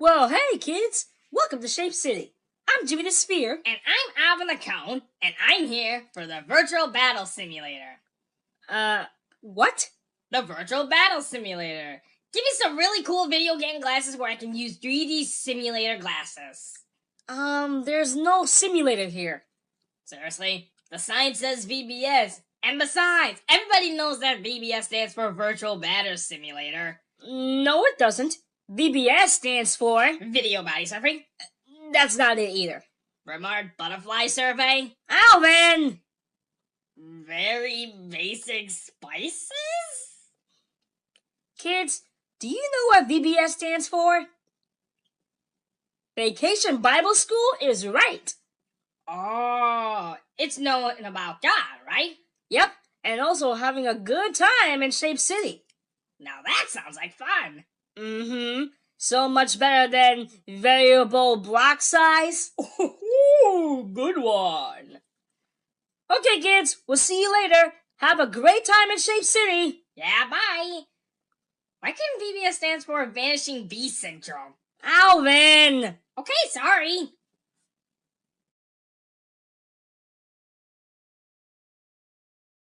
Well, hey kids! Welcome to Shape City. I'm Jimmy the Sphere. And I'm Alvin the Cone, and I'm here for the Virtual Battle Simulator. What? The Virtual Battle Simulator. Give me some really cool video game glasses where I can use 3D simulator glasses. There's no simulator here. Seriously? The sign says VBS. And besides, everybody knows that VBS stands for Virtual Battle Simulator. No, it doesn't. VBS stands for... Video Body Surfing. That's not it either. Remote Butterfly Survey. Alvin! Very basic spices? Kids, do you know what VBS stands for? Vacation Bible School is right. Oh, it's knowing about God, right? Yep, and also having a good time in Shape City. Now that sounds like fun. Mm-hmm. So much better than variable block size. Ooh, good one. Okay, kids, we'll see you later. Have a great time in Shape City. Yeah, bye. Why couldn't VBS stands for Vanishing Bee Syndrome? Alvin! Okay, sorry.